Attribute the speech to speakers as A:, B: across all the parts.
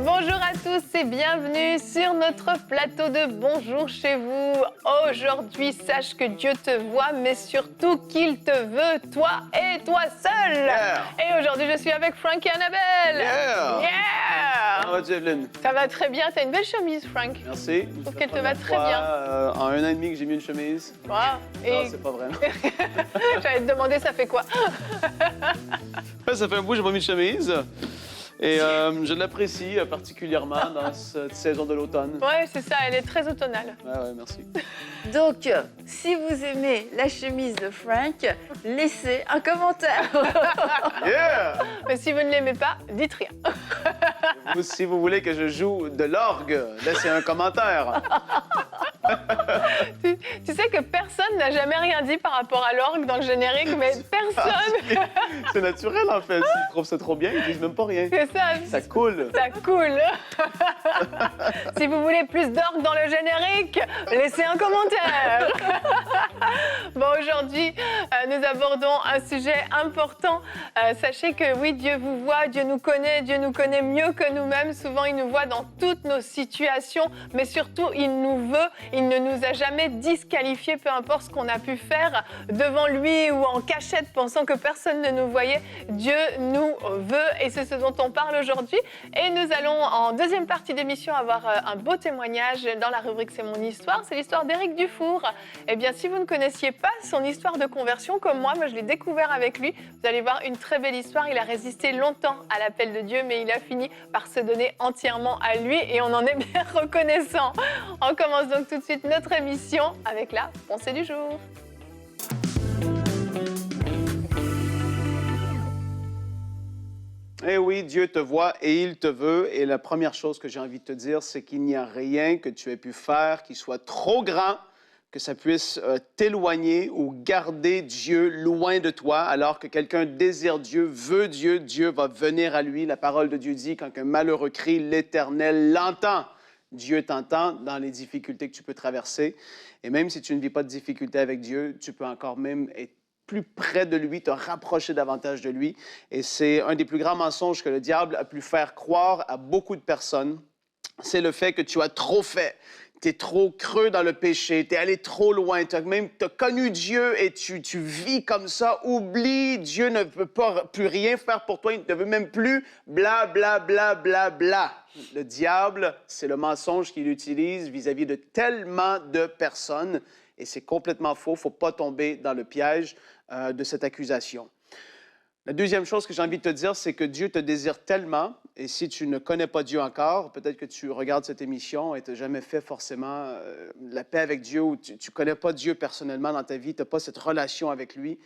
A: Bonjour à tous et bienvenue sur notre plateau de Bonjour chez vous. Aujourd'hui, sache que Dieu te voit, mais surtout qu'il te veut, toi et toi seul.
B: Yeah.
A: Et aujourd'hui, je suis avec Frank et Annabelle.
B: Yeah!
A: Yeah!
B: Comment vas-tu, Evelyne?
A: Ça va très bien, t'as une belle chemise, Frank.
B: Merci.
A: Je trouve
B: C'est
A: qu'elle
B: la
A: te va
B: première
A: très
B: fois,
A: bien.
B: En 1 an et demi que j'ai mis une chemise.
A: Voilà.
B: Non,
A: Et
B: c'est pas vrai.
A: j'allais te demander, ça fait quoi?
B: Ouais, ça fait un bout que j'ai pas mis de chemise. Et je l'apprécie particulièrement dans cette saison de l'automne.
A: Ouais, c'est ça, elle est très automnale.
B: Ouais, merci.
C: Donc, si vous aimez la chemise de Frank, laissez un commentaire.
B: Yeah!
A: Mais si vous ne l'aimez pas, dites rien.
B: Ou si vous voulez que je joue de l'orgue, laissez un commentaire.
A: Tu sais que personne n'a jamais rien dit par rapport à l'orgue dans le générique, mais personne.
B: C'est naturel, en fait. S'ils trouvent ça trop bien, ils disent même pas rien.
A: C'est ça.
B: Ça coule.
A: Ça coule. Si vous voulez plus d'orgue dans le générique, laissez un commentaire. Bon, aujourd'hui, nous abordons un sujet important. Sachez que oui, Dieu vous voit, Dieu nous connaît mieux que nous-mêmes. Souvent, il nous voit dans toutes nos situations, mais surtout, il nous veut. Il ne nous a jamais disqualifiés, peu importe ce qu'on a pu faire devant lui ou en cachette, pensant que personne ne nous voyait. Dieu nous veut et c'est ce dont on parle aujourd'hui. Et nous allons, en deuxième partie d'émission, avoir un beau témoignage dans la rubrique C'est mon histoire. C'est l'histoire d'Éric Dufour. Eh bien, si vous ne connaissiez pas son histoire de conversion, comme moi je l'ai découvert avec lui, vous allez voir une très belle histoire. Il a résisté longtemps à l'appel de Dieu, mais il a fini par se donner entièrement à lui et on en est bien reconnaissant. On commence donc tout de suite notre émission avec la pensée du jour.
B: Eh oui, Dieu te voit et il te veut. Et la première chose que j'ai envie de te dire, c'est qu'il n'y a rien que tu aies pu faire qui soit trop grand, que ça puisse t'éloigner ou garder Dieu loin de toi, alors que quelqu'un désire Dieu, veut Dieu, Dieu va venir à lui. La parole de Dieu dit, quand un malheureux crie, l'Éternel l'entend. Dieu t'entend dans les difficultés que tu peux traverser. Et même si tu ne vis pas de difficultés avec Dieu, tu peux encore même être plus près de lui, te rapprocher davantage de lui. Et c'est un des plus grands mensonges que le diable a pu faire croire à beaucoup de personnes. C'est le fait que tu as trop fait. Tu es trop creux dans le péché, tu es allé trop loin, tu as connu Dieu et tu vis comme ça. Oublie, Dieu ne peut plus rien faire pour toi, il ne te veut même plus, bla, bla, bla, bla, bla. Le diable, c'est le mensonge qu'il utilise vis-à-vis de tellement de personnes et c'est complètement faux. Il ne faut pas tomber dans le piège de cette accusation. La deuxième chose que j'ai envie de te dire, c'est que Dieu te désire tellement, et si tu ne connais pas Dieu encore, peut-être que tu regardes cette émission et tu n'as jamais fait forcément la paix avec Dieu, ou tu ne connais pas Dieu personnellement dans ta vie, tu n'as pas cette relation avec lui.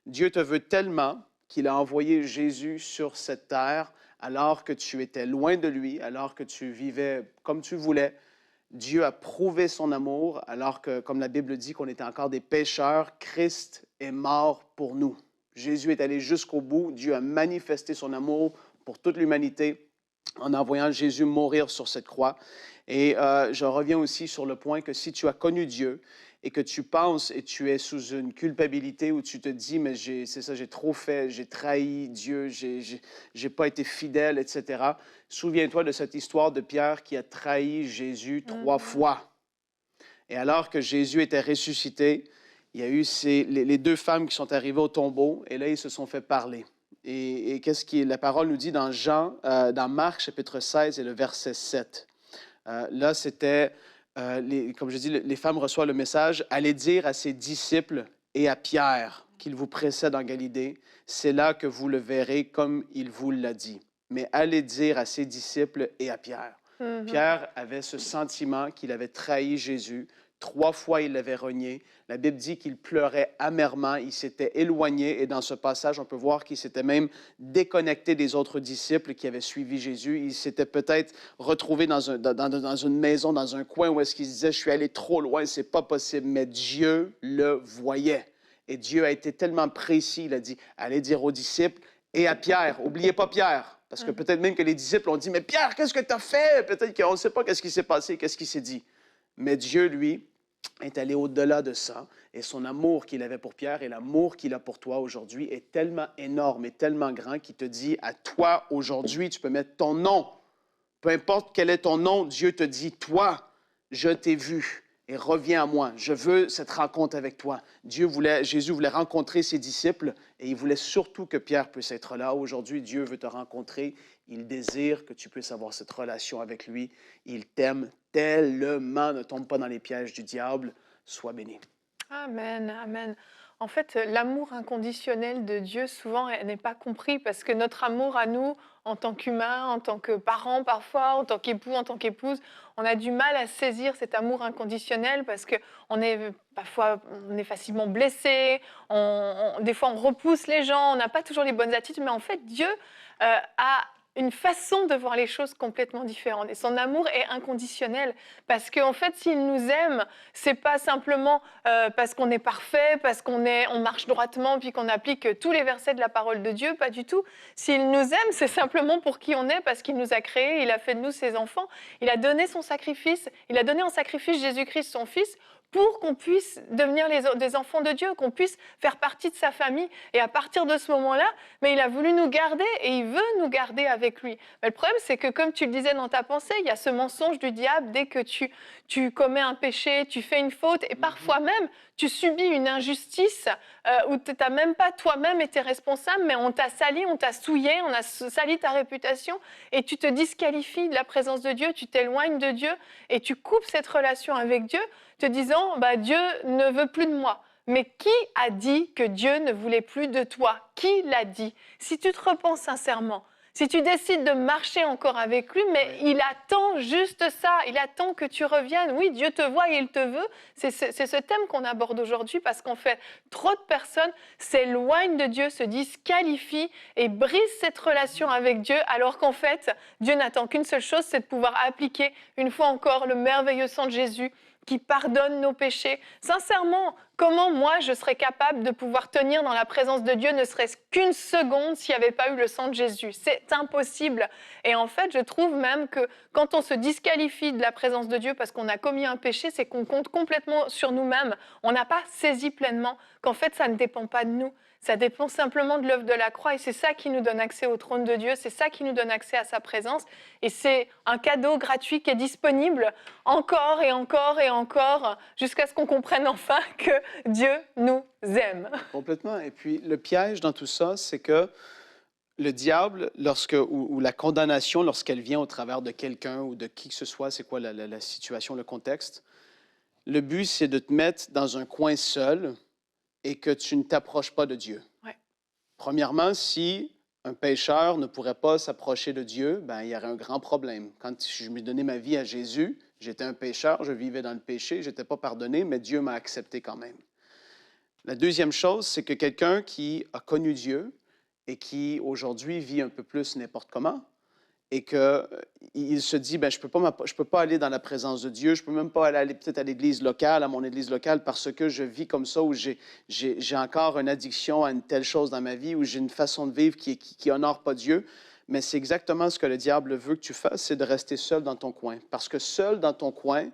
B: Dieu te veut tellement qu'il a envoyé Jésus sur cette terre alors que tu étais loin de lui, alors que tu vivais comme tu voulais. Dieu a prouvé son amour alors que, comme la Bible dit, qu'on était encore des pécheurs, Christ est mort pour nous. Jésus est allé jusqu'au bout. Dieu a manifesté son amour pour toute l'humanité en envoyant Jésus mourir sur cette croix. Et je reviens aussi sur le point que si tu as connu Dieu et que tu penses et tu es sous une culpabilité où tu te dis, mais c'est ça, j'ai trop fait, j'ai trahi Dieu, j'ai pas été fidèle, etc. Souviens-toi de cette histoire de Pierre qui a trahi Jésus 3 fois. Et alors que Jésus était ressuscité, il y a eu les 2 femmes qui sont arrivées au tombeau et là, ils se sont fait parler. Et qu'est-ce que la parole nous dit dans dans Marc, chapitre 16 et le verset 7. Là, c'était, comme je dis, les femmes reçoivent le message, « Allez dire à ses disciples et à Pierre qu'il vous précède en Galilée. C'est là que vous le verrez comme il vous l'a dit. Mais allez dire à ses disciples et à Pierre. » Pierre avait ce sentiment qu'il avait trahi Jésus. 3 fois, il l'avait renié. La Bible dit qu'il pleurait amèrement, il s'était éloigné et dans ce passage, on peut voir qu'il s'était même déconnecté des autres disciples qui avaient suivi Jésus. Il s'était peut-être retrouvé dans une maison, dans un coin où est-ce qu'il se disait « Je suis allé trop loin, c'est pas possible ». Mais Dieu le voyait. Et Dieu a été tellement précis, il a dit « Allez dire aux disciples et à Pierre ». Oubliez pas Pierre, parce que peut-être même que les disciples ont dit « Mais Pierre, qu'est-ce que tu as fait? » Peut-être qu'on ne sait pas qu'est-ce qui s'est passé, qu'est-ce qui s'est dit. Mais Dieu, lui, est allé au-delà de ça. Et son amour qu'il avait pour Pierre et l'amour qu'il a pour toi aujourd'hui est tellement énorme et tellement grand qu'il te dit à toi aujourd'hui, tu peux mettre ton nom. Peu importe quel est ton nom, Dieu te dit, toi, je t'ai vu et reviens à moi. Je veux cette rencontre avec toi. Jésus voulait rencontrer ses disciples et il voulait surtout que Pierre puisse être là. Aujourd'hui, Dieu veut te rencontrer. Il désire que tu puisses avoir cette relation avec lui. Il t'aime tellement. Ne tombe pas dans les pièges du diable. Sois béni.
A: Amen, amen. En fait, l'amour inconditionnel de Dieu, souvent, elle n'est pas compris parce que notre amour à nous, en tant qu'humains, en tant que parents parfois, en tant qu'époux, en tant qu'épouse, on a du mal à saisir cet amour inconditionnel parce que parfois on est facilement blessé, des fois on repousse les gens, on n'a pas toujours les bonnes attitudes, mais en fait Dieu a une façon de voir les choses complètement différente. Et son amour est inconditionnel parce qu'en fait, s'il nous aime, c'est pas simplement parce qu'on est parfait, parce on marche droitement, puis qu'on applique tous les versets de la parole de Dieu, pas du tout. S'il nous aime, c'est simplement pour qui on est, parce qu'il nous a créés, il a fait de nous ses enfants, il a donné son sacrifice, il a donné en sacrifice Jésus-Christ, son Fils, pour qu'on puisse devenir des enfants de Dieu, qu'on puisse faire partie de sa famille. Et à partir de ce moment-là, mais il a voulu nous garder et il veut nous garder avec lui. Mais le problème, c'est que comme tu le disais dans ta pensée, il y a ce mensonge du diable dès que tu commets un péché, tu fais une faute et parfois même tu subis une injustice où tu n'as même pas toi-même été responsable, mais on t'a sali, on t'a souillé, on a sali ta réputation et tu te disqualifies de la présence de Dieu, tu t'éloignes de Dieu et tu coupes cette relation avec Dieu te disant Dieu ne veut plus de moi. Mais qui a dit que Dieu ne voulait plus de toi? Qui l'a dit? Si tu te repens sincèrement, si tu décides de marcher encore avec lui, mais il attend juste ça, il attend que tu reviennes. Oui, Dieu te voit et il te veut. C'est ce thème qu'on aborde aujourd'hui parce qu'en fait, trop de personnes s'éloignent de Dieu, se disqualifient et brisent cette relation avec Dieu, alors qu'en fait, Dieu n'attend qu'une seule chose, c'est de pouvoir appliquer une fois encore le merveilleux sang de Jésus qui pardonne nos péchés. Sincèrement, comment moi je serais capable de pouvoir tenir dans la présence de Dieu ne serait-ce qu'une seconde s'il n'y avait pas eu le sang de Jésus? C'est impossible. Et en fait, je trouve même que quand on se disqualifie de la présence de Dieu parce qu'on a commis un péché, c'est qu'on compte complètement sur nous-mêmes. On n'a pas saisi pleinement qu'en fait, ça ne dépend pas de nous. Ça dépend simplement de l'œuvre de la croix et c'est ça qui nous donne accès au trône de Dieu, c'est ça qui nous donne accès à sa présence et c'est un cadeau gratuit qui est disponible encore et encore et encore jusqu'à ce qu'on comprenne enfin que Dieu nous aime.
B: Complètement. Et puis le piège dans tout ça, c'est que le diable, ou la condamnation, lorsqu'elle vient au travers de quelqu'un ou de qui que ce soit, c'est quoi la situation, le contexte, le but, c'est de te mettre dans un coin seul et que tu ne t'approches pas de Dieu.
A: Ouais.
B: Premièrement, si un pécheur ne pourrait pas s'approcher de Dieu, il y aurait un grand problème. Quand je me donnais ma vie à Jésus, j'étais un pécheur, je vivais dans le péché, je n'étais pas pardonné, mais Dieu m'a accepté quand même. La deuxième chose, c'est que quelqu'un qui a connu Dieu et qui aujourd'hui vit un peu plus n'importe comment, et qu'il se dit, je peux pas aller dans la présence de Dieu, je peux même pas aller peut-être à l'église locale, à mon église locale, parce que je vis comme ça, ou j'ai encore une addiction à une telle chose dans ma vie, ou j'ai une façon de vivre qui honore pas Dieu. Mais c'est exactement ce que le diable veut que tu fasses, c'est de rester seul dans ton coin. Parce que seul dans ton coin,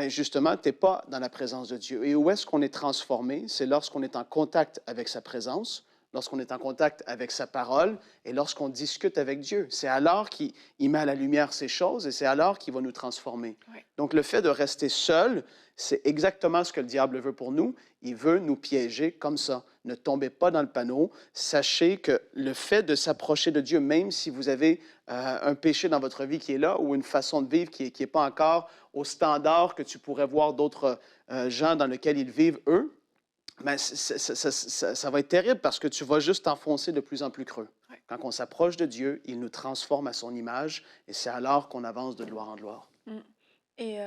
B: justement, tu n'es pas dans la présence de Dieu. Et où est-ce qu'on est transformé? C'est lorsqu'on est en contact avec sa présence, lorsqu'on est en contact avec sa parole et lorsqu'on discute avec Dieu. C'est alors qu'il met à la lumière ces choses et c'est alors qu'il va nous transformer. Oui. Donc, le fait de rester seul, c'est exactement ce que le diable veut pour nous. Il veut nous piéger comme ça. Ne tombez pas dans le panneau. Sachez que le fait de s'approcher de Dieu, même si vous avez un péché dans votre vie qui est là ou une façon de vivre qui n'est pas encore au standard que tu pourrais voir d'autres gens dans lesquels ils vivent, eux, ça va être terrible parce que tu vas juste t'enfoncer de plus en plus creux. Oui. Quand on s'approche de Dieu, il nous transforme à son image et c'est alors qu'on avance de gloire en gloire.
C: Et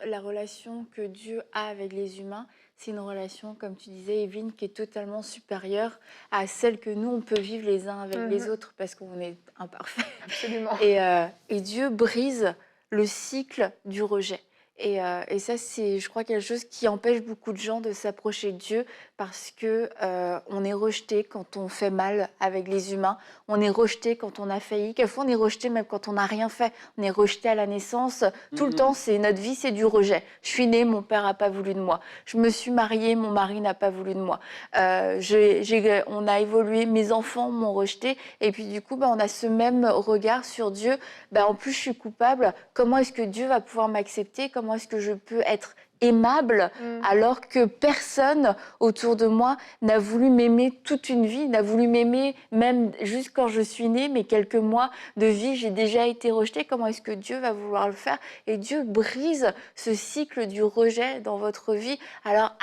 C: la relation que Dieu a avec les humains, c'est une relation, comme tu disais, Evelyne, qui est totalement supérieure à celle que nous, on peut vivre les uns avec les autres parce qu'on est imparfaits.
A: Absolument.
C: Et Dieu brise le cycle du rejet. Et ça, c'est, je crois, quelque chose qui empêche beaucoup de gens de s'approcher de Dieu parce que on est rejeté quand on fait mal avec les humains. On est rejeté quand on a failli. Quelquefois, on est rejeté même quand on n'a rien fait. On est rejeté à la naissance. Tout le temps, notre vie, c'est du rejet. Je suis née, mon père n'a pas voulu de moi. Je me suis mariée, mon mari n'a pas voulu de moi. On a évolué, mes enfants m'ont rejeté. Et puis du coup, on a ce même regard sur Dieu. En plus, je suis coupable. Comment est-ce que Dieu va pouvoir m'accepter? Comment est-ce que je peux être aimable alors que personne autour de moi n'a voulu m'aimer toute une vie, n'a voulu m'aimer même juste quand je suis née, mais quelques mois de vie, j'ai déjà été rejetée. Comment est-ce que Dieu va vouloir le faire? Et Dieu brise ce cycle du rejet dans votre vie. Alors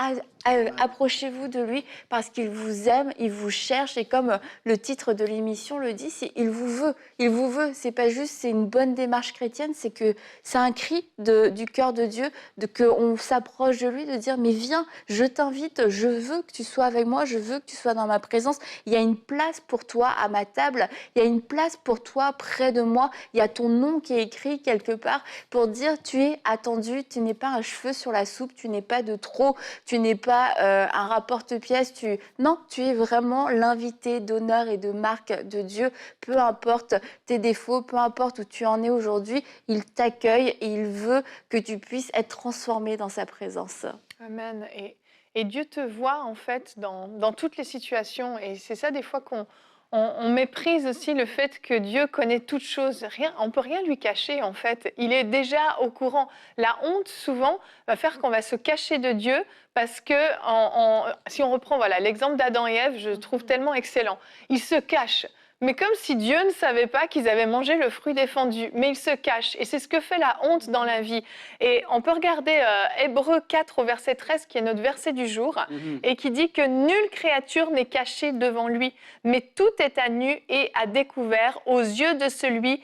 C: approchez-vous de lui parce qu'il vous aime, il vous cherche et comme le titre de l'émission le dit, c'est il vous veut. Il vous veut. C'est pas juste, c'est une bonne démarche chrétienne, c'est un cri du cœur de Dieu, qu'on s'approche de lui, de dire mais viens, je t'invite, je veux que tu sois avec moi, je veux que tu sois dans ma présence. Il y a une place pour toi à ma table, il y a une place pour toi près de moi, il y a ton nom qui est écrit quelque part pour dire tu es attendu, tu n'es pas un cheveu sur la soupe, tu n'es pas de trop, tu n'es pas un rapporte-pièce, non, tu es vraiment l'invité d'honneur et de marque de Dieu, peu importe tes défauts, peu importe où tu en es aujourd'hui, il t'accueille et il veut que tu puisses être transformé dans sa présence.
A: Amen. Et Dieu te voit en fait dans toutes les situations. Et c'est ça des fois on méprise aussi le fait que Dieu connaît toutes choses. On ne peut rien lui cacher en fait. Il est déjà au courant. La honte souvent va faire qu'on va se cacher de Dieu parce que si on reprend l'exemple d'Adam et Ève, je trouve tellement excellent. Ils se cachent. Mais comme si Dieu ne savait pas qu'ils avaient mangé le fruit défendu. Mais ils se cachent. Et c'est ce que fait la honte dans la vie. Et on peut regarder Hébreux 4 au verset 13, qui est notre verset du jour, et qui dit que nulle créature n'est cachée devant lui, mais tout est à nu et à découvert aux yeux de celui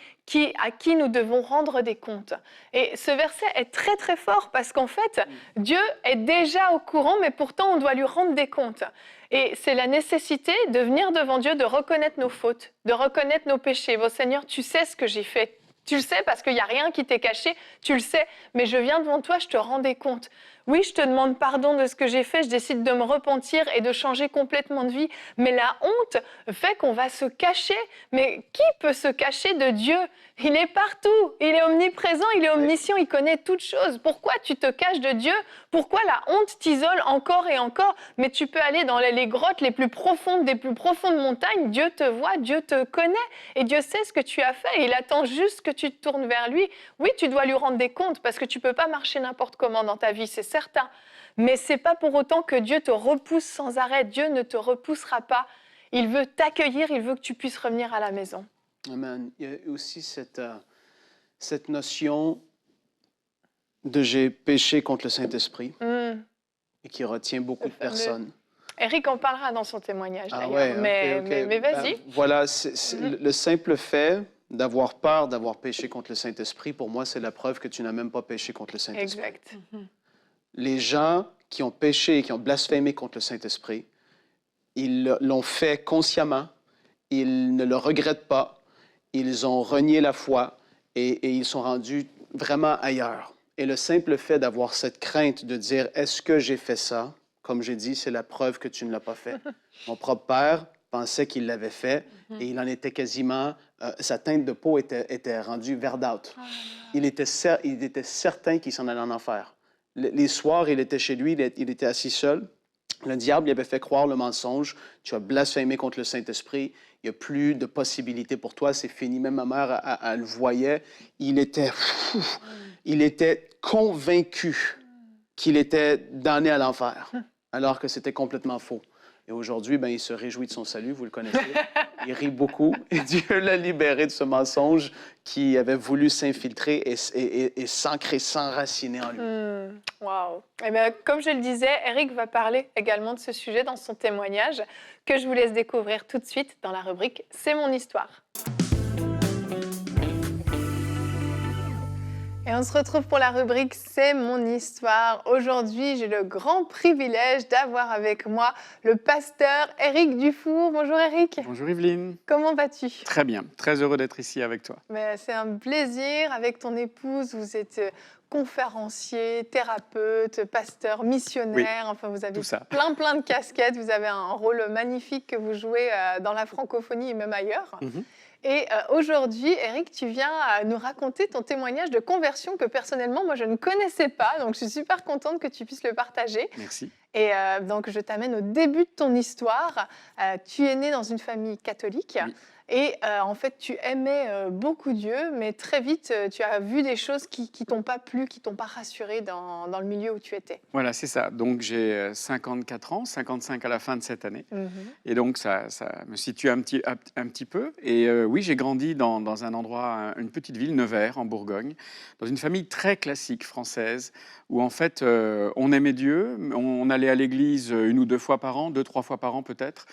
A: à qui nous devons rendre des comptes. Et ce verset est très très fort parce qu'en fait, Dieu est déjà au courant, mais pourtant on doit lui rendre des comptes. Et c'est la nécessité de venir devant Dieu, de reconnaître nos fautes, de reconnaître nos péchés. Bon Seigneur, tu sais ce que j'ai fait. Tu le sais parce qu'il n'y a rien qui t'est caché, tu le sais, mais je viens devant toi, je te rends des comptes. Oui, je te demande pardon de ce que j'ai fait, je décide de me repentir et de changer complètement de vie. Mais la honte fait qu'on va se cacher. Mais qui peut se cacher de Dieu? Il est partout, il est omniprésent, il est omniscient, il connaît toutes choses. Pourquoi tu te caches de Dieu? Pourquoi la honte t'isole encore et encore? Mais tu peux aller dans les grottes les plus profondes des plus profondes montagnes. Dieu te voit, Dieu te connaît et Dieu sait ce que tu as fait. Il attend juste que tu te tournes vers lui. Oui, tu dois lui rendre des comptes parce que tu ne peux pas marcher n'importe comment dans ta vie, c'est certain. Mais ce n'est pas pour autant que Dieu te repousse sans arrêt. Dieu ne te repoussera pas. Il veut t'accueillir, il veut que tu puisses revenir à la maison.
B: Amen. Il y a aussi cette notion de j'ai péché contre le Saint-Esprit et qui retient beaucoup de personnes.
A: Eric en parlera dans son témoignage d'ailleurs,
B: ouais,
A: mais vas-y.
B: Voilà, le simple fait d'avoir peur d'avoir péché contre le Saint-Esprit, pour moi, c'est la preuve que tu n'as même pas péché contre le Saint-Esprit.
A: Exact.
B: Les gens qui ont péché et qui ont blasphémé contre le Saint-Esprit, ils l'ont fait consciemment, ils ne le regrettent pas, ils ont renié la foi et ils sont rendus vraiment ailleurs. Et le simple fait d'avoir cette crainte de dire « Est-ce que j'ai fait ça? » Comme j'ai dit, c'est la preuve que tu ne l'as pas fait. Mon propre père pensait qu'il l'avait fait et il en était quasiment... sa teinte de peau était rendue verdâtre. Il était certain qu'il s'en allait en enfer. Les soirs, il était chez lui, il était assis seul. Le diable lui avait fait croire le mensonge. Tu as blasphémé contre le Saint-Esprit. Il n'y a plus de possibilités pour toi. C'est fini. Même ma mère, elle le voyait. Il était convaincu qu'il était damné à l'enfer, alors que c'était complètement faux. Et aujourd'hui, il se réjouit de son salut, vous le connaissez. Il rit beaucoup. Et Dieu l'a libéré de ce mensonge qui avait voulu s'infiltrer et s'ancrer, s'enraciner en lui.
A: Wow. Et bien, comme je le disais, Eric va parler également de ce sujet dans son témoignage que je vous laisse découvrir tout de suite dans la rubrique « C'est mon histoire ». Et on se retrouve pour la rubrique C'est mon histoire. Aujourd'hui, j'ai le grand privilège d'avoir avec moi le pasteur Éric Dufour. Bonjour Éric.
D: Bonjour Evelyne.
A: Comment vas-tu?
D: Très bien, très heureux d'être ici avec toi.
A: Mais c'est un plaisir. Avec ton épouse, vous êtes conférencier, thérapeute, pasteur, missionnaire. Enfin, vous avez
D: tout ça.
A: plein de casquettes. Vous avez un rôle magnifique que vous jouez dans la francophonie et même ailleurs. Et aujourd'hui, Éric, tu viens nous raconter ton témoignage de conversion que personnellement, moi, je ne connaissais pas. Donc, je suis super contente que tu puisses le partager.
D: Merci.
A: Et donc, je t'amène au début de ton histoire. Tu es né dans une famille catholique.
D: Oui.
A: Et en fait, tu aimais beaucoup Dieu, mais très vite, tu as vu des choses qui t'ont pas plu, qui t'ont pas rassuré dans le milieu où tu étais.
D: Voilà, c'est ça. Donc j'ai 54 ans, 55 à la fin de cette année. Et donc ça me situe un petit peu. Et oui, j'ai grandi dans un endroit, une petite ville, Nevers, en Bourgogne, dans une famille très classique française, où en fait, on aimait Dieu, on allait à l'église 1 ou 2 fois par an, 2-3 fois par an peut-être.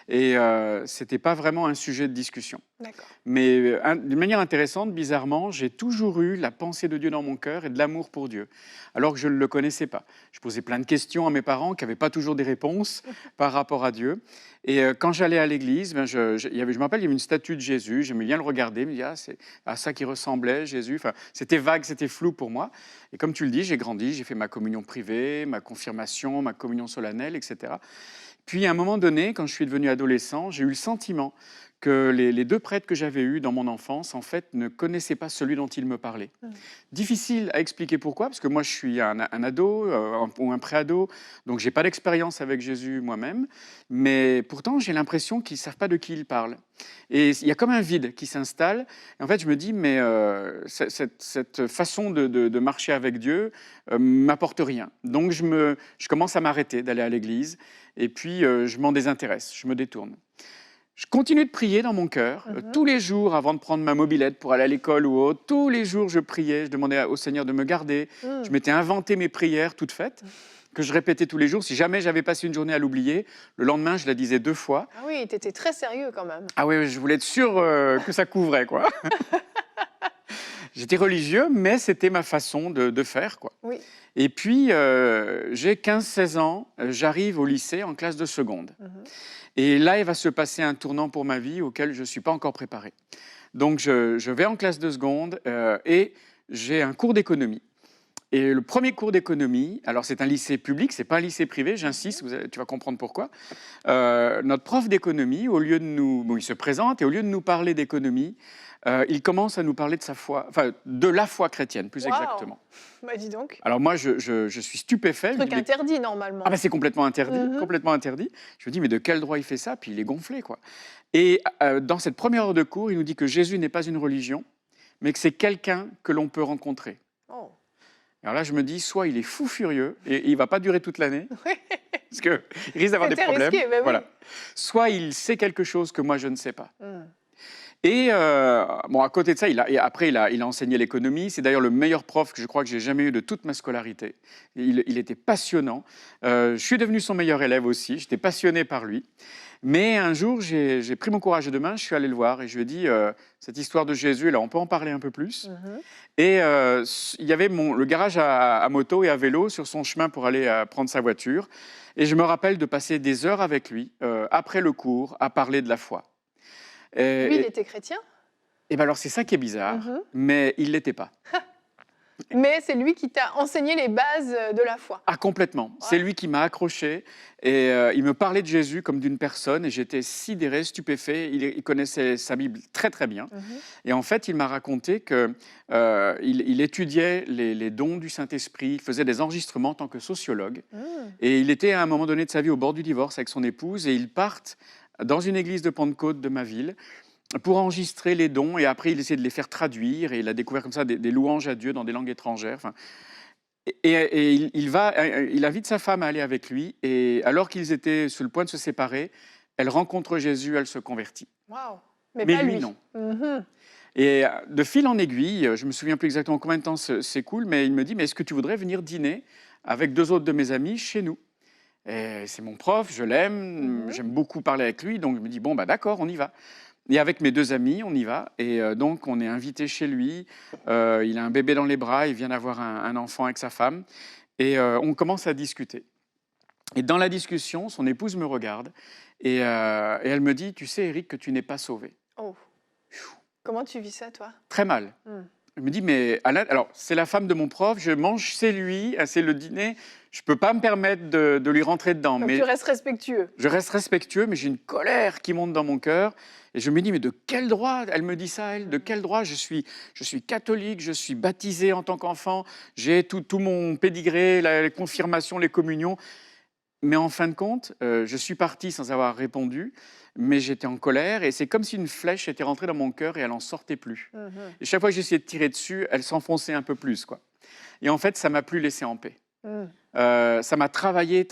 D: Et c'était pas vraiment un sujet de discussion.
A: D'accord.
D: Mais d'une manière intéressante, bizarrement, j'ai toujours eu la pensée de Dieu dans mon cœur et de l'amour pour Dieu, alors que je ne le connaissais pas. Je posais plein de questions à mes parents qui n'avaient pas toujours des réponses par rapport à Dieu. Et quand j'allais à l'église, je me rappelle, il y avait une statue de Jésus, j'aimais bien le regarder, je me disais, c'est à ça qui ressemblait, Jésus. Enfin, c'était vague, c'était flou pour moi. Et comme tu le dis, j'ai grandi, j'ai fait ma communion privée, ma confirmation, ma communion solennelle, etc. Puis, à un moment donné, quand je suis devenu adolescent, j'ai eu le sentiment que les 2 prêtres que j'avais eus dans mon enfance, en fait, ne connaissaient pas celui dont ils me parlaient. Difficile à expliquer pourquoi, parce que moi, je suis un ado ou un pré-ado, donc je n'ai pas d'expérience avec Jésus moi-même, mais pourtant, j'ai l'impression qu'ils ne savent pas de qui ils parlent. Et il y a comme un vide qui s'installe. Et en fait, je me dis, mais cette façon de marcher avec Dieu m'apporte rien. Donc, je commence à m'arrêter d'aller à l'église, et puis je m'en désintéresse, je me détourne. Je continue de prier dans mon cœur, tous les jours avant de prendre ma mobilette pour aller à l'école ou autre. Tous les jours, je priais, je demandais au Seigneur de me garder. Je m'étais inventé mes prières toutes faites, que je répétais tous les jours. Si jamais j'avais passé une journée à l'oublier, le lendemain, je la disais 2 fois.
A: Ah oui, tu étais très sérieux quand même.
D: Ah oui, je voulais être sûr que ça couvrait, quoi. J'étais religieux, mais c'était ma façon de faire, quoi.
A: Oui.
D: Et puis, j'ai 15-16 ans, j'arrive au lycée en classe de seconde. Et là, il va se passer un tournant pour ma vie auquel je ne suis pas encore préparé. Donc, je vais en classe de seconde et j'ai un cours d'économie. Et le premier cours d'économie, alors c'est un lycée public, ce n'est pas un lycée privé, j'insiste, tu vas comprendre pourquoi. Notre prof d'économie, au lieu de nous... Bon, il se présente et au lieu de nous parler d'économie, il commence à nous parler de sa foi, enfin de la foi chrétienne, plus exactement.
A: Bah dis donc.
D: Alors moi, je suis stupéfait.
A: Truc interdit normalement.
D: Ah ben c'est complètement interdit, complètement interdit. Je me dis, mais de quel droit il fait ça? Puis il est gonflé, quoi. Et dans cette première heure de cours, il nous dit que Jésus n'est pas une religion, mais que c'est quelqu'un que l'on peut rencontrer.
A: Oh.
D: Alors là, je me dis, soit il est fou furieux, et il ne va pas durer toute l'année, parce qu'il risque d'avoir des problèmes.
A: Risqué, bah oui.
D: Voilà. Soit il sait quelque chose que moi, je ne sais pas. Et bon, à côté de ça, après, il a enseigné l'économie. C'est d'ailleurs le meilleur prof que je crois que j'ai jamais eu de toute ma scolarité. Il était passionnant. Je suis devenu son meilleur élève aussi. J'étais passionné par lui. Mais un jour, j'ai pris mon courage à 2 mains. Je suis allé le voir et je lui ai dit, cette histoire de Jésus, là, on peut en parler un peu plus. Et il y avait le garage à moto et à vélo sur son chemin pour aller prendre sa voiture. Et je me rappelle de passer des heures avec lui, après le cours, à parler de la foi.
A: Lui, il était chrétien?
D: Et bien alors, c'est ça qui est bizarre, mais il ne l'était pas.
A: Mais c'est lui qui t'a enseigné les bases de la foi.
D: Ah, complètement. Ouais. C'est lui qui m'a accroché et il me parlait de Jésus comme d'une personne et j'étais sidéré, stupéfait. Il connaissait sa Bible très, très bien. Et en fait, il m'a raconté qu'il étudiait les dons du Saint-Esprit, il faisait des enregistrements en tant que sociologue. Et il était à un moment donné de sa vie au bord du divorce avec son épouse et ils partent dans une église de Pentecôte de ma ville pour enregistrer les dons et après il essaie de les faire traduire et il a découvert comme ça des louanges à Dieu dans des langues étrangères. Enfin, et il invite sa femme à aller avec lui et alors qu'ils étaient sur le point de se séparer, elle rencontre Jésus, elle se convertit.
A: Waouh.
D: Mais
A: pas
D: lui non. Et de fil en aiguille, je ne me souviens plus exactement combien de temps s'écoule, mais il me dit, mais est-ce que tu voudrais venir dîner avec 2 autres de mes amis chez nous? Et c'est mon prof, je l'aime, j'aime beaucoup parler avec lui, donc je me dis, bon, bah, d'accord, on y va. Et avec mes 2 amis, on y va. Et donc, on est invité chez lui. Il a un bébé dans les bras. Il vient d'avoir un enfant avec sa femme. Et on commence à discuter. Et dans la discussion, son épouse me regarde. Et elle me dit, tu sais, Éric, que tu n'es pas sauvé.
A: Oh. Comment tu vis ça, toi?
D: Très mal. Elle me dit, mais alors, c'est la femme de mon prof, je mange chez lui, c'est le dîner, je ne peux pas me permettre de lui rentrer dedans.
A: Donc
D: mais
A: tu restes respectueux.
D: je reste respectueux, mais j'ai une colère qui monte dans mon cœur. Et je me dis, mais de quel droit, elle me dit ça, elle, de quel droit je suis catholique, je suis baptisé en tant qu'enfant, j'ai tout mon pédigré, les confirmations, les communions. Mais en fin de compte, je suis parti sans avoir répondu, mais j'étais en colère et c'est comme si une flèche était rentrée dans mon cœur et elle n'en sortait plus. Et chaque fois que j'essayais de tirer dessus, elle s'enfonçait un peu plus, quoi. Et en fait, ça m'a plus laissé en paix. Ça m'a travaillé.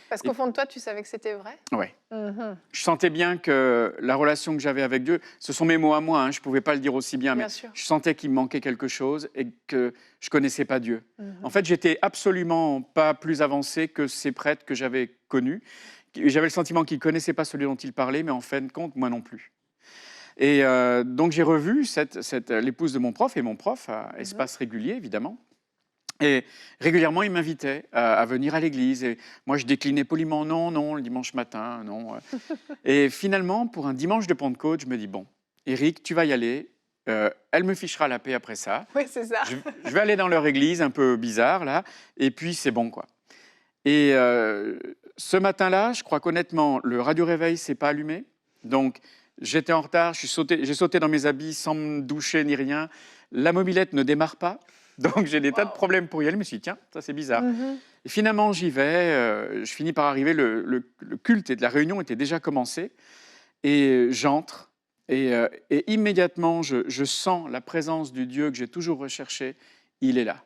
A: Parce qu'au fond de toi, tu savais que c'était vrai?
D: Ouais. Je sentais bien que la relation que j'avais avec Dieu, ce sont mes mots à moi, hein, je ne pouvais pas le dire aussi bien, mais
A: sûr.
D: je sentais qu'il me manquait quelque chose et que je ne connaissais pas Dieu. En fait, j'étais absolument pas plus avancé que ces prêtres que j'avais connus. J'avais le sentiment qu'ils ne connaissaient pas celui dont ils parlaient, mais en fin de compte, moi non plus. Et donc, j'ai revu l'épouse de mon prof et mon prof à espace régulier, évidemment. Et régulièrement, il m'invitait à venir à l'église. Et moi, je déclinais poliment non, le dimanche matin, non. Et finalement, pour un dimanche de Pentecôte, je me dis, bon, Éric, tu vas y aller. Elle me fichera la paix après ça.
A: Oui, c'est ça.
D: Je vais aller dans leur église, un peu bizarre, là. Et puis, c'est bon, quoi. Et ce matin-là, je crois qu'honnêtement, le radio-réveil ne s'est pas allumé. Donc, j'étais en retard. J'ai sauté dans mes habits sans me doucher ni rien. La mobilette ne démarre pas. Donc, j'ai des tas de problèmes pour y aller. Je me suis dit, tiens, ça, c'est bizarre. Et finalement, j'y vais. Je finis par arriver. Le culte et de la réunion était déjà commencé. Et j'entre. Et immédiatement, je sens la présence du Dieu que j'ai toujours recherché. Il est là.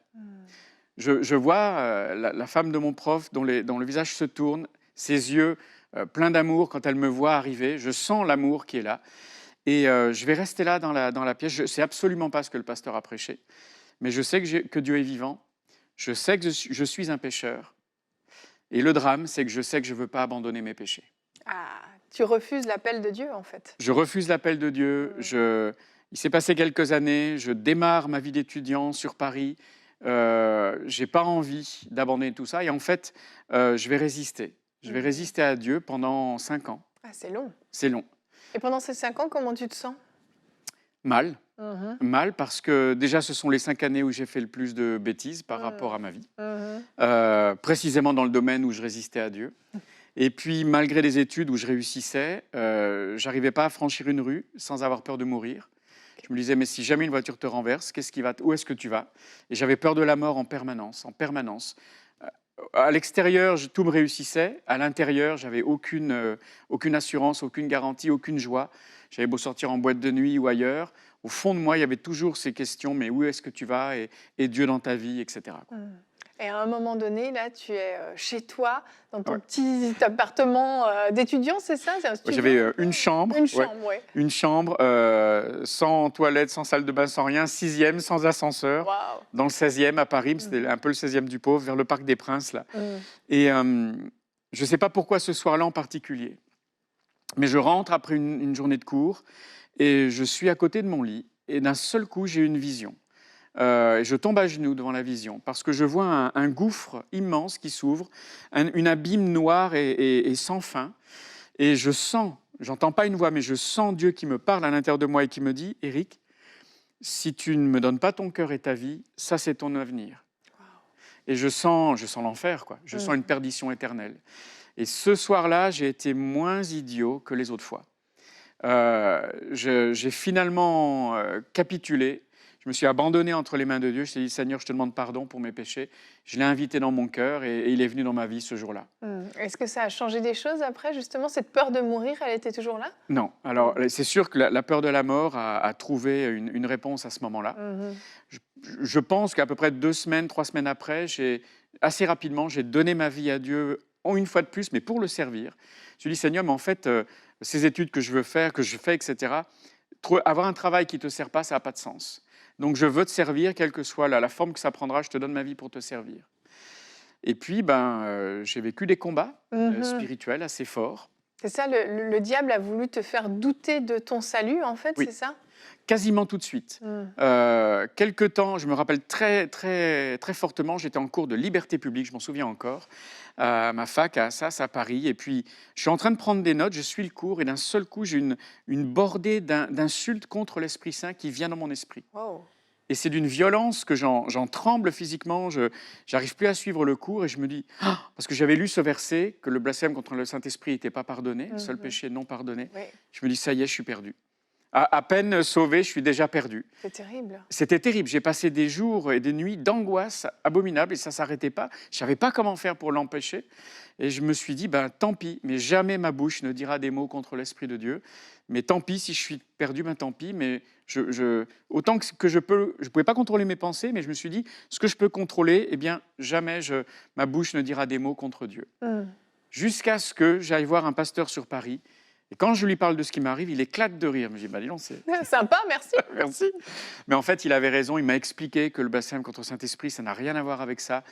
D: Je vois la femme de mon prof dont le visage se tourne, ses yeux pleins d'amour quand elle me voit arriver. Je sens l'amour qui est là. Et je vais rester là dans la pièce. Je ne sais absolument pas ce que le pasteur a prêché. Mais je sais que Dieu est vivant, je sais que je suis un pécheur. Et le drame, c'est que je sais que je ne veux pas abandonner mes péchés.
A: Ah, tu refuses l'appel de Dieu, en fait.
D: Je refuse l'appel de Dieu. Il s'est passé quelques années, je démarre ma vie d'étudiant sur Paris. Je n'ai pas envie d'abandonner tout ça. Et en fait, je vais résister. Je vais résister à Dieu pendant 5 ans.
A: Ah, c'est long.
D: C'est long.
A: Et pendant ces 5 ans, comment tu te sens?
D: Mal. Mal parce que déjà ce sont les 5 années où j'ai fait le plus de bêtises par rapport à ma vie, précisément dans le domaine où je résistais à Dieu. Et puis malgré des études où je réussissais, j'arrivais pas à franchir une rue sans avoir peur de mourir. Je me disais mais si jamais une voiture te renverse, où est-ce que tu vas? Et j'avais peur de la mort en permanence. À l'extérieur, tout me réussissait. À l'intérieur, j'avais aucune assurance, aucune garantie, aucune joie. J'avais beau sortir en boîte de nuit ou ailleurs. Au fond de moi, il y avait toujours ces questions, mais où est-ce que tu vas et Dieu dans ta vie, etc.
A: Et à un moment donné, là, tu es chez toi, dans ton petit appartement d'étudiant, c'est ça?
D: J'avais une chambre. Une chambre, sans toilette, sans salle de bain, sans rien. 6e, sans ascenseur.
A: Wow.
D: Dans le 16e à Paris, c'était un peu le 16e du pauvre, vers le Parc des Princes. Là. Et je ne sais pas pourquoi ce soir-là en particulier. Mais je rentre après une journée de cours et je suis à côté de mon lit. Et d'un seul coup, j'ai une vision. Je tombe à genoux devant la vision parce que je vois un gouffre immense qui s'ouvre, une abîme noire et sans fin. Et je sens, j'entends pas une voix, mais je sens Dieu qui me parle à l'intérieur de moi et qui me dit « Éric, si tu ne me donnes pas ton cœur et ta vie, ça c'est ton avenir. Wow. » Et je sens l'enfer, quoi. Je sens une perdition éternelle. Et ce soir-là, j'ai été moins idiot que les autres fois. J'ai finalement capitulé. Je me suis abandonné entre les mains de Dieu. Je me suis dit, Seigneur, je te demande pardon pour mes péchés. Je l'ai invité dans mon cœur et il est venu dans ma vie ce jour-là.
A: Est-ce que ça a changé des choses après, justement? Cette peur de mourir, elle était toujours là?
D: Non. Alors, c'est sûr que la peur de la mort a trouvé une réponse à ce moment-là. Je pense qu'à peu près 2 semaines, 3 semaines après, assez rapidement, j'ai donné ma vie à Dieu une fois de plus, mais pour le servir. Je lui ai dit, Seigneur, mais en fait, ces études que je veux faire, que je fais, etc., avoir un travail qui ne te sert pas, ça n'a pas de sens. Donc, je veux te servir, quelle que soit la forme que ça prendra, je te donne ma vie pour te servir. Et puis, j'ai vécu des combats spirituels assez forts.
A: C'est ça, le diable a voulu te faire douter de ton salut, en fait,
D: Oui.
A: c'est ça?
D: Quasiment tout de suite. Quelque temps, je me rappelle très, très, très fortement, j'étais en cours de liberté publique, je m'en souviens encore, à ma fac à Assas, à Paris. Et puis, je suis en train de prendre des notes, je suis le cours, et d'un seul coup, j'ai une bordée d'insultes contre l'Esprit Saint qui vient dans mon esprit.
A: Wow.
D: Et c'est d'une violence que j'en tremble physiquement, je n'arrive plus à suivre le cours, et je me dis, ah, parce que j'avais lu ce verset, que le blasphème contre le Saint-Esprit n'était pas pardonné, le seul péché non pardonné.
A: Oui,
D: Je me dis, ça y est, je suis perdu. À peine sauvé, je suis déjà perdu.
A: c'est terrible.
D: C'était terrible. J'ai passé des jours et des nuits d'angoisse abominable et ça ne s'arrêtait pas. Je ne savais pas comment faire pour l'empêcher. Et je me suis dit, ben, tant pis, mais jamais ma bouche ne dira des mots contre l'Esprit de Dieu. Mais tant pis, si je suis perdu, ben, tant pis. Mais autant que je ne pouvais pas contrôler mes pensées, mais je me suis dit, ce que je peux contrôler, eh bien, jamais ma bouche ne dira des mots contre Dieu. Jusqu'à ce que j'aille voir un pasteur sur Paris. Et quand je lui parle de ce qui m'arrive, il éclate de rire. Je me dis, bah, dis donc, c'est...
A: Sympa, merci.
D: Merci. Mais en fait, il avait raison. Il m'a expliqué que le blasphème contre le Saint-Esprit, ça n'a rien à voir avec ça,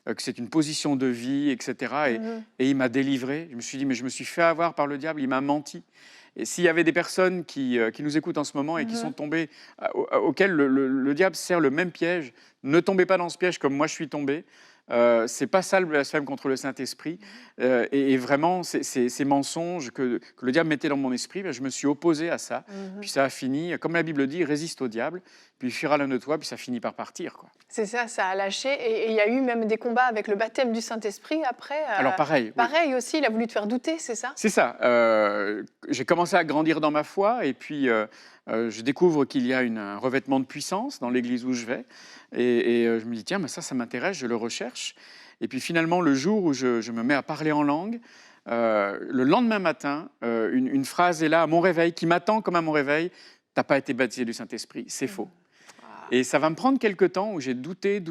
D: que c'est une position de vie, etc. Et il m'a délivré. Je me suis dit, mais je me suis fait avoir par le diable. Il m'a menti. Et s'il y avait des personnes qui nous écoutent en ce moment et qui sont tombées, auxquelles le diable sert le même piège, ne tombez pas dans ce piège comme moi je suis tombé. C'est pas ça le blasphème contre le Saint-Esprit. Et vraiment, ces mensonges que le diable mettait dans mon esprit, ben, je me suis opposé à ça. Puis ça a fini, comme la Bible dit, résiste au diable, puis il fuira l'un de toi, puis ça finit par partir, quoi.
A: C'est ça, ça a lâché. Et il y a eu même des combats avec le baptême du Saint-Esprit après.
D: Alors pareil. Oui.
A: Pareil aussi, il a voulu te faire douter, c'est ça?
D: C'est ça. J'ai commencé à grandir dans ma foi et puis je découvre qu'il y a un revêtement de puissance dans l'église où je vais. Et je me dis, tiens, mais ça m'intéresse, je le recherche. Et puis finalement, le jour où je me mets à parler en langue, le lendemain matin, une phrase est là à mon réveil, qui m'attend comme à mon réveil, « T'as pas été baptisé du Saint-Esprit, c'est faux ». Et ça va me prendre quelques temps où j'ai douté.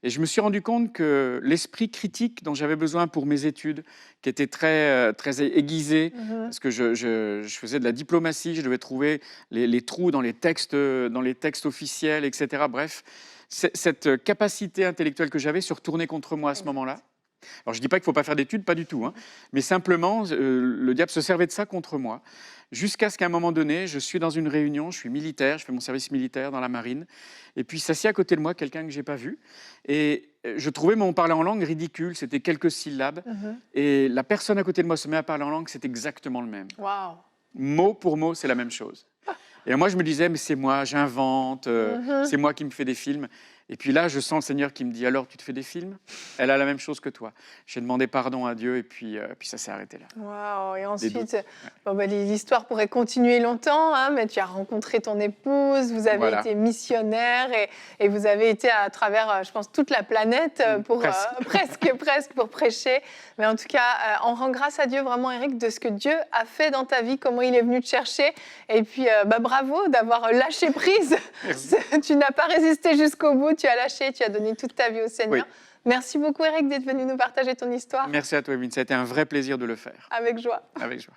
D: Et je me suis rendu compte que l'esprit critique dont j'avais besoin pour mes études, qui était très, très aiguisé, parce que je faisais de la diplomatie, je devais trouver les trous dans les textes officiels, etc. Bref, cette capacité intellectuelle que j'avais se retournait contre moi à ce moment-là. Alors je ne dis pas qu'il ne faut pas faire d'études, pas du tout, hein, mais simplement le diable se servait de ça contre moi. Jusqu'à ce qu'à un moment donné, je suis dans une réunion, je suis militaire, je fais mon service militaire dans la marine, et puis s'assied à côté de moi quelqu'un que je n'ai pas vu, et je trouvais mon parler en langue ridicule, c'était quelques syllabes, et la personne à côté de moi se met à parler en langue, c'est exactement le même.
A: Waouh.
D: Mot pour mot, c'est la même chose. Et moi, je me disais, mais c'est moi, j'invente, c'est moi qui me fais des films. Et puis là, je sens le Seigneur qui me dit, alors tu te fais des films? Elle a la même chose que toi. J'ai demandé pardon à Dieu et puis ça s'est arrêté là.
A: Waouh. Et ensuite, l'histoire pourrait continuer longtemps, hein, mais tu as rencontré ton épouse, vous avez été missionnaire et vous avez été à travers, je pense, toute la planète pour presque pour prêcher. Mais en tout cas, on rend grâce à Dieu vraiment, Eric, de ce que Dieu a fait dans ta vie, comment il est venu te chercher. Et puis, bravo d'avoir lâché prise. Tu n'as pas résisté jusqu'au bout. Tu as lâché, tu as donné toute ta vie au Seigneur. Oui. Merci beaucoup, Eric, d'être venu nous partager ton histoire.
D: Merci à toi, Evelyne. Ça a été un vrai plaisir de le faire.
A: Avec joie.
D: Avec joie.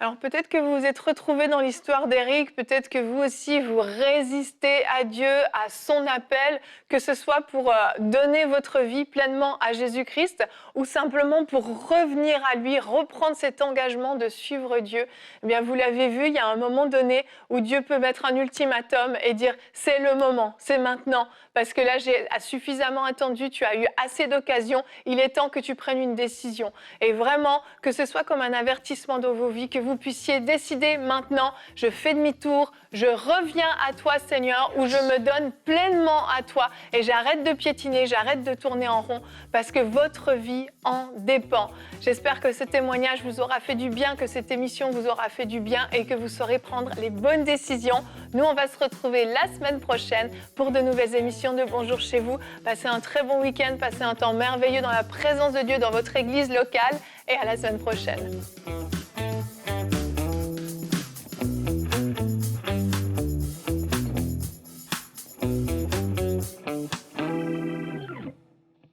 A: Alors peut-être que vous vous êtes retrouvés dans l'histoire d'Éric, peut-être que vous aussi vous résistez à Dieu, à son appel, que ce soit pour donner votre vie pleinement à Jésus-Christ ou simplement pour revenir à lui, reprendre cet engagement de suivre Dieu. Eh bien vous l'avez vu, il y a un moment donné où Dieu peut mettre un ultimatum et dire c'est le moment, c'est maintenant, parce que là j'ai suffisamment attendu, tu as eu assez d'occasions, il est temps que tu prennes une décision. Et vraiment que ce soit comme un avertissement dans vos vies, que vous puissiez décider maintenant, je fais demi-tour, je reviens à toi Seigneur, où je me donne pleinement à toi et j'arrête de piétiner, j'arrête de tourner en rond parce que votre vie en dépend. J'espère que ce témoignage vous aura fait du bien, que cette émission vous aura fait du bien et que vous saurez prendre les bonnes décisions. Nous, on va se retrouver la semaine prochaine pour de nouvelles émissions de Bonjour chez vous. Passez un très bon week-end, passez un temps merveilleux dans la présence de Dieu dans votre église locale et à la semaine prochaine.